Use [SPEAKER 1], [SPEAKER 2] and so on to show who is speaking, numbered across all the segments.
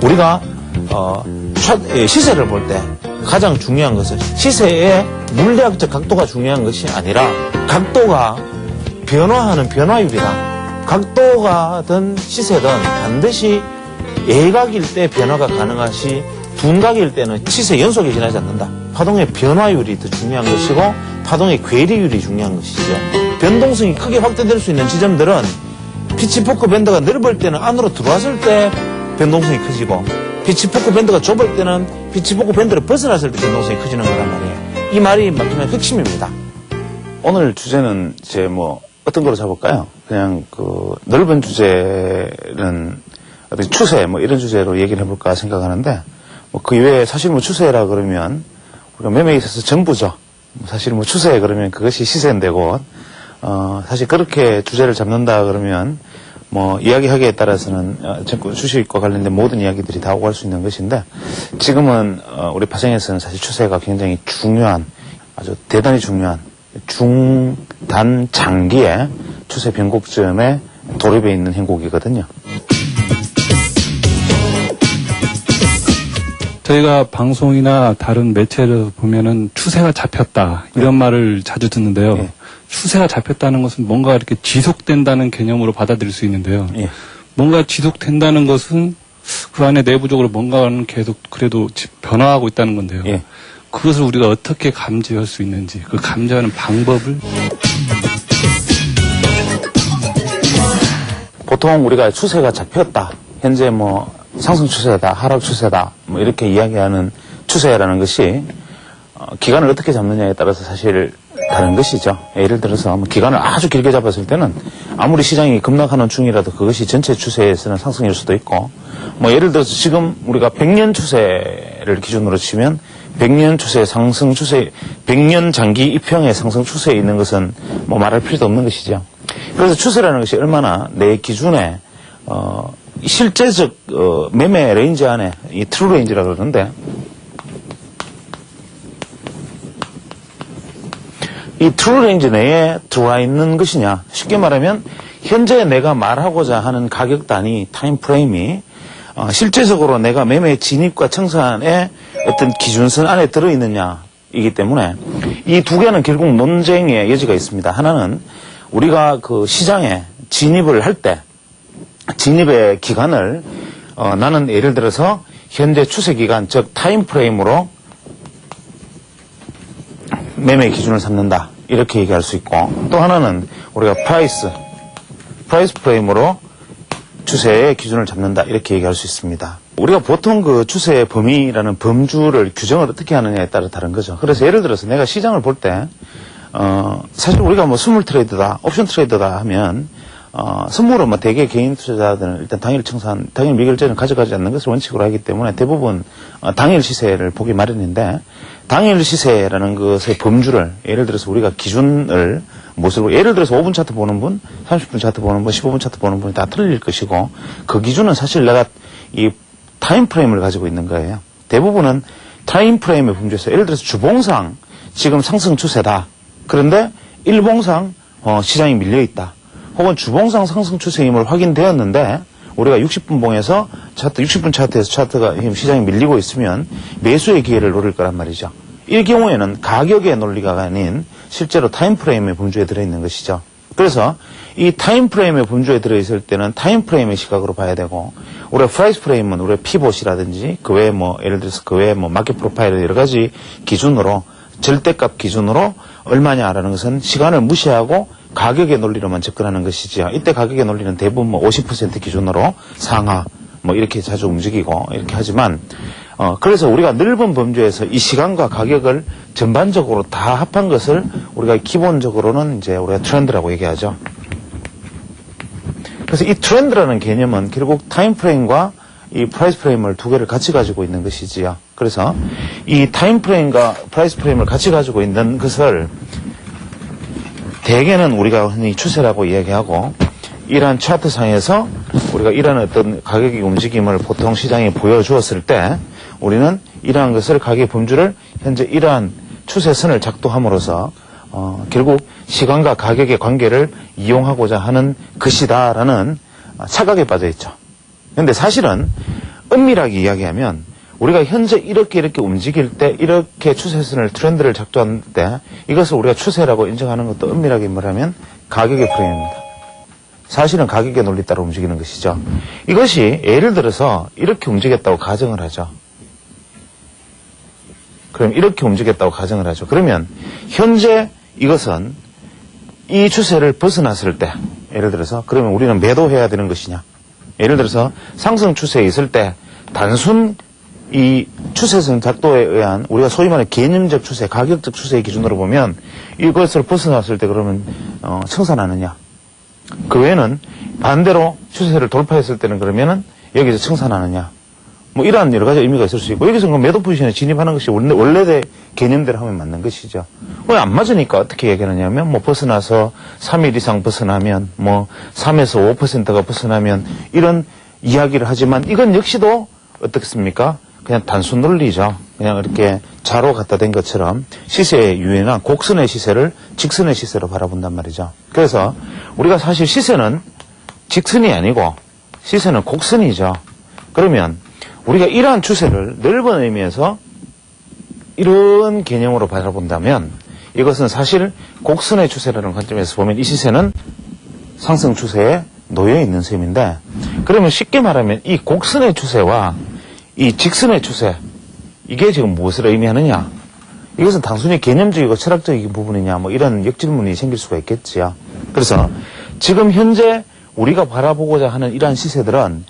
[SPEAKER 1] 우리가 시세를 볼 때 가장 중요한 것은 시세의 물리학적 각도가 중요한 것이 아니라 각도가 변화하는 변화율이다. 각도가든 시세든 반드시 예각일 때 변화가 가능하시 둔각일 때는 시세 연속이 지나지 않는다. 파동의 변화율이 더 중요한 것이고 파동의 괴리율이 중요한 것이죠. 변동성이 크게 확대될 수 있는 지점들은 피치포크 밴드가 넓을 때는 안으로 들어왔을 때 변동성이 커지고 피치포크 밴드가 좁을 때는 피치포크 밴드를 벗어났을 때 변동성이 커지는 거란 말이에요. 이 말이 막히면 핵심입니다.
[SPEAKER 2] 오늘 주제는 이제 뭐 어떤 거로 잡을까요? 그냥 그 넓은 주제는 어떤 추세 뭐 이런 주제로 얘기를 해볼까 생각하는데 뭐 그 이외에 사실 뭐 추세라 그러면 우리가 매매에 있어서 전부죠. 사실 뭐 추세 그러면 그것이 시세인데고 사실 그렇게 주제를 잡는다 그러면 뭐 이야기하기에 따라서는 주식과 관련된 모든 이야기들이 다 오고 갈 수 있는 것인데 지금은 우리 파생에서는 사실 추세가 굉장히 중요한 아주 대단히 중요한 중단 장기의 추세 변곡점에 돌입해 있는 행곡이거든요.
[SPEAKER 3] 저희가 방송이나 다른 매체를 보면은 추세가 잡혔다 이런 말을 자주 듣는데요.
[SPEAKER 2] 예.
[SPEAKER 3] 추세가 잡혔다는 것은 뭔가 이렇게 지속된다는 개념으로 받아들일 수 있는데요.
[SPEAKER 2] 예.
[SPEAKER 3] 뭔가 지속된다는 것은 그 안에 내부적으로 뭔가는 계속 그래도 변화하고 있다는 건데요.
[SPEAKER 2] 예.
[SPEAKER 3] 그것을 우리가 어떻게 감지할 수 있는지 그 감지하는 방법을
[SPEAKER 2] 보통 우리가 추세가 잡혔다. 현재 뭐 상승 추세다, 하락 추세다, 뭐 이렇게 이야기하는 추세라는 것이 기간을 어떻게 잡느냐에 따라서 사실 다른 것이죠. 예를 들어서 뭐 기간을 아주 길게 잡았을 때는 아무리 시장이 급락하는 중이라도 그것이 전체 추세에서는 상승일 수도 있고, 뭐 예를 들어서 지금 우리가 100년 추세를 기준으로 치면 100년 추세 상승 추세, 100년 장기 이평의 상승 추세에 있는 것은 뭐 말할 필요도 없는 것이죠. 그래서 추세라는 것이 얼마나 내 기준에 실제적 매매 레인지 안에 이 트루 레인지라고 그러는데 이 트루 레인지 내에 들어와 있는 것이냐, 쉽게 말하면 현재 내가 말하고자 하는 가격 단위 타임 프레임이 실제적으로 내가 매매 진입과 청산의 어떤 기준선 안에 들어있느냐이기 때문에 이 두 개는 결국 논쟁의 여지가 있습니다. 하나는 우리가 그 시장에 진입을 할 때 진입의 기간을 나는 예를 들어서 현재 추세 기간 즉 타임 프레임으로 매매 기준을 삼는다 이렇게 얘기할 수 있고, 또 하나는 우리가 프라이스 프레임으로 추세의 기준을 잡는다 이렇게 얘기할 수 있습니다. 우리가 보통 그 추세의 범위라는 범주를 규정을 어떻게 하느냐에 따라 다른 거죠. 그래서 예를 들어서 내가 시장을 볼 때 사실 우리가 뭐 선물 트레이드다, 옵션 트레이드다 하면 선물은 뭐 대개 개인 투자자들은 일단 당일 미결제는 가져가지 않는 것을 원칙으로 하기 때문에 대부분 당일 시세를 보기 마련인데, 당일 시세라는 것의 범주를 예를 들어서 우리가 기준을 무엇으로, 예를 들어서 5분 차트 보는 분, 30분 차트 보는 분, 15분 차트 보는 분이 다 틀릴 것이고, 그 기준은 사실 내가 이 타임 프레임을 가지고 있는 거예요. 대부분은 타임 프레임의 범주에서 예를 들어서 주봉상 지금 상승 추세다. 그런데 일봉상 시장이 밀려 있다. 혹은 주봉상 상승 추세임을 확인되었는데 우리가 60분 봉에서 60분 차트에서 차트가 시장이 밀리고 있으면 매수의 기회를 노릴 거란 말이죠. 이 경우에는 가격의 논리가 아닌 실제로 타임프레임의 범주에 들어있는 것이죠. 그래서 이 타임프레임의 범주에 들어있을 때는 타임프레임의 시각으로 봐야 되고, 우리가 프라이스 프레임은 우리가 피봇이라든지 그 외에 뭐 예를 들어서 그 외에 뭐 마켓 프로파일 여러 가지 기준으로 절대값 기준으로 얼마냐라는 것은 시간을 무시하고 가격의 논리로만 접근하는 것이지요. 이때 가격의 논리는 대부분 뭐 50% 기준으로 상하 뭐 이렇게 자주 움직이고 이렇게 하지만 그래서 우리가 넓은 범주에서 이 시간과 가격을 전반적으로 다 합한 것을 우리가 기본적으로는 이제 우리가 트렌드라고 얘기하죠. 그래서 이 트렌드라는 개념은 결국 타임 프레임과 이 프라이스 프레임을 두 개를 같이 가지고 있는 것이지요. 그래서 이 타임 프레임과 프라이스 프레임을 같이 가지고 있는 것을 대개는 우리가 흔히 추세라고 이야기하고, 이러한 차트상에서 우리가 이러한 어떤 가격의 움직임을 보통 시장에 보여주었을 때 우리는 이러한 것을 가격의 범주를 현재 이러한 추세선을 작동함으로써 결국 시간과 가격의 관계를 이용하고자 하는 것이다라는 착각에 빠져 있죠. 그런데 사실은 엄밀하게 이야기하면 우리가 현재 이렇게 움직일 때 이렇게 추세선을 트렌드를 작동할 때 이것을 우리가 추세라고 인정하는 것도 엄밀하게 말하면 가격의 프레임입니다. 사실은 가격의 논리 따라 움직이는 것이죠. 이것이 예를 들어서 이렇게 움직였다고 가정을 하죠. 그럼 이렇게 움직였다고 가정을 하죠. 그러면 현재 이것은 이 추세를 벗어났을 때 예를 들어서 그러면 우리는 매도해야 되는 것이냐. 예를 들어서 상승 추세에 있을 때 단순 이 추세선 작도에 의한 우리가 소위 말하는 개념적 추세, 가격적 추세의 기준으로 보면 이것을 벗어났을 때 그러면 청산하느냐. 그 외에는 반대로 추세를 돌파했을 때는 그러면은 여기서 청산하느냐. 뭐 이러한 여러 가지 의미가 있을 수 있고 여기서 그 매도 포지션에 진입하는 것이 원래의 개념대로 하면 맞는 것이죠. 왜 안 맞으니까 어떻게 얘기하느냐면 뭐 벗어나서 3일 이상 벗어나면 뭐 3에서 5%가 벗어나면 이런 이야기를 하지만 이건 역시도 어떻습니까? 그냥 단순 논리죠. 그냥 이렇게 자로 갖다 댄 것처럼 시세의 유연한 곡선의 시세를 직선의 시세로 바라본단 말이죠. 그래서 우리가 사실 시세는 직선이 아니고 시세는 곡선이죠. 그러면 우리가 이러한 추세를 넓은 의미에서 이런 개념으로 바라본다면 이것은 사실 곡선의 추세라는 관점에서 보면 이 시세는 상승 추세에 놓여 있는 셈인데 그러면 쉽게 말하면 이 곡선의 추세와 이 직선의 추세 이게 지금 무엇을 의미하느냐 이것은 단순히 개념적이고 철학적인 부분이냐 뭐 이런 역질문이 생길 수가 있겠지요. 그래서 지금 현재 우리가 바라보고자 하는 이러한 시세들은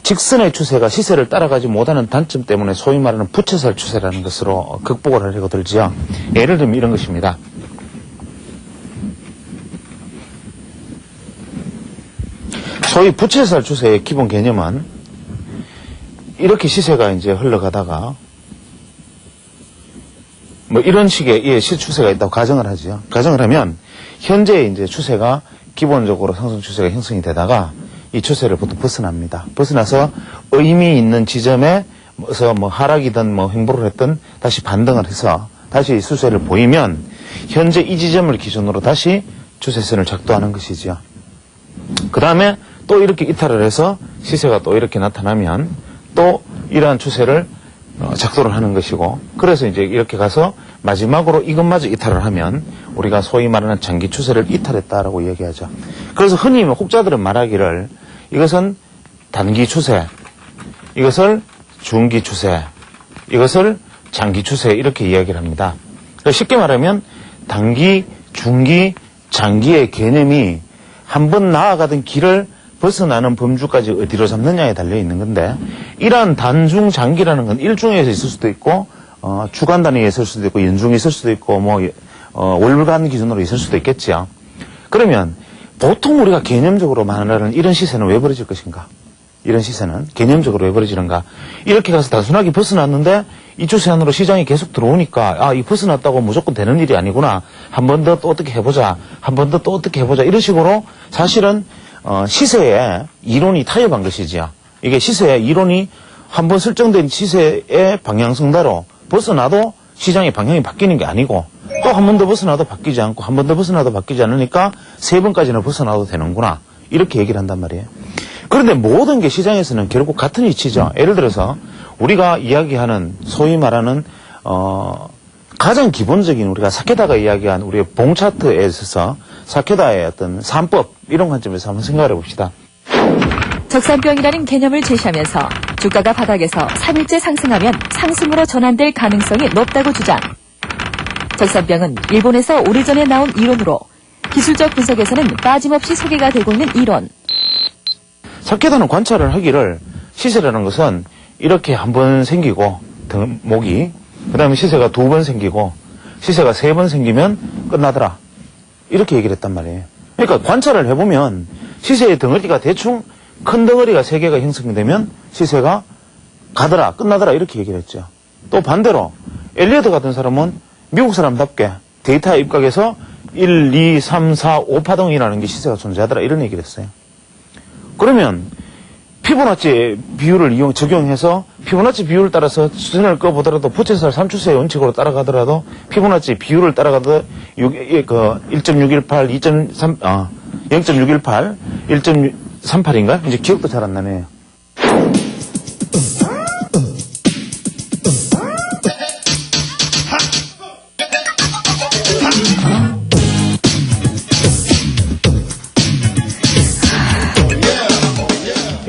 [SPEAKER 2] 직선의 추세가 시세를 따라가지 못하는 단점 때문에 소위 말하는 부채살 추세라는 것으로 극복을 하려고 들지요. 예를 들면 이런 것입니다. 소위 부채살 추세의 기본 개념은 이렇게 시세가 이제 흘러가다가 뭐 이런 식의 추세가 있다고 가정을 하죠. 가정을 하면 현재 이제 추세가 기본적으로 상승 추세가 형성이 되다가 이 추세를 보통 벗어납니다. 벗어나서 의미 있는 지점에서 뭐 하락이든 뭐 횡보를 했든 다시 반등을 해서 다시 수세를 보이면 현재 이 지점을 기준으로 다시 추세선을 작동하는 것이죠. 그 다음에 또 이렇게 이탈을 해서 시세가 또 이렇게 나타나면 또 이러한 추세를 작동을 하는 것이고 그래서 이제 이렇게 가서 마지막으로 이것마저 이탈을 하면 우리가 소위 말하는 장기 추세를 이탈했다라고 얘기하죠. 그래서 흔히 혹자들은 말하기를 이것은 단기 추세, 이것을 중기 추세, 이것을 장기 추세 이렇게 이야기를 합니다. 그러니까 쉽게 말하면 단기, 중기, 장기의 개념이 한번 나아가던 길을 벗어나는 범주까지 어디로 잡느냐에 달려있는 건데 이러한 단중 장기라는 건 일중에서 있을 수도 있고 주간 단위에 있을 수도 있고 연중에 있을 수도 있고 뭐 월간 기준으로 있을 수도 있겠지요. 그러면 보통 우리가 개념적으로 말하는 이런 시세는 왜 벌어질 것인가? 이런 시세는 개념적으로 왜 벌어지는가? 이렇게 가서 단순하게 벗어났는데 이 추세 안으로 시장이 계속 들어오니까 이 벗어났다고 무조건 되는 일이 아니구나. 한 번 더 또 어떻게 해보자. 한 번 더 또 어떻게 해보자. 이런 식으로 사실은 시세의 이론이 타협한 것이지요. 이게 시세의 이론이 한번 설정된 시세의 방향성대로 벗어나도 시장의 방향이 바뀌는 게 아니고 또 한 번 더 벗어나도 바뀌지 않고 한 번 더 벗어나도 바뀌지 않으니까 세 번까지는 벗어나도 되는구나. 이렇게 얘기를 한단 말이에요. 그런데 모든 게 시장에서는 결국 같은 이치죠. 예를 들어서 우리가 이야기하는 소위 말하는 가장 기본적인 우리가 사케다가 이야기한 우리의 봉 차트에 있어서 사케다의 어떤 3법 이런 관점에서 한번 생각을 해봅시다.
[SPEAKER 4] 적산병이라는 개념을 제시하면서 주가가 바닥에서 3일째 상승하면 상승으로 전환될 가능성이 높다고 주장. 적산병은 일본에서 오래전에 나온 이론으로 기술적 분석에서는 빠짐없이 소개가 되고 있는 이론.
[SPEAKER 2] 사케다는 관찰을 하기를 시세라는 것은 이렇게 한 번 생기고 목이 그 다음에 시세가 2번 생기고 시세가 3번 생기면 끝나더라. 이렇게 얘기를 했단 말이에요. 그러니까 관찰을 해보면 시세의 덩어리가 대충 큰 덩어리가 3개가 형성되면 시세가 가더라, 끝나더라 이렇게 얘기를 했죠. 또 반대로 엘리어트 같은 사람은 미국 사람답게 데이터에 입각해서 1, 2, 3, 4, 5파동이라는 게 시세가 존재하더라 이런 얘기를 했어요. 그러면 피보나치 비율을 적용해서 피보나치 비율을 따라서 수선을 꺼보더라도 부채살 3추세의 원칙으로 따라가더라도 피보나치 비율을 따라가도 1.618, 0.618, 1.38인가? 이제 기억도 잘 안 나네요.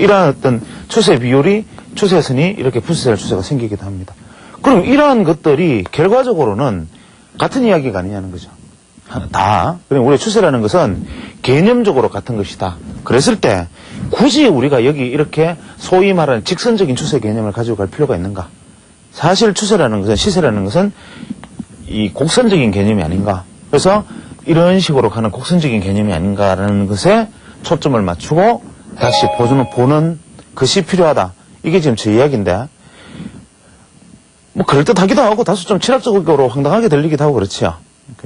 [SPEAKER 2] 이러한 어떤 추세 비율이 추세선이 이렇게 부채살 추세가 생기기도 합니다. 그럼 이러한 것들이 결과적으로는 같은 이야기가 아니냐는 거죠. 다. 그럼 우리 추세라는 것은 개념적으로 같은 것이다. 그랬을 때 굳이 우리가 여기 이렇게 소위 말하는 직선적인 추세 개념을 가지고 갈 필요가 있는가? 사실 추세라는 것은, 시세라는 것은 이 곡선적인 개념이 아닌가. 그래서 이런 식으로 가는 곡선적인 개념이 아닌가라는 것에 초점을 맞추고 다시 보는 것이 필요하다. 이게 지금 제 이야기인데, 뭐 그럴듯하기도 하고 다소 좀 철학적으로 황당하게 들리기도 하고 그렇지요.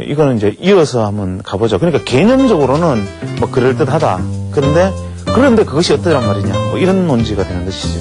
[SPEAKER 2] 이거는 이제 이어서 한번 가보죠. 그러니까 개념적으로는 뭐 그럴듯하다. 그런데 그것이 어떠란 말이냐. 뭐 이런 논지가 되는 것이죠.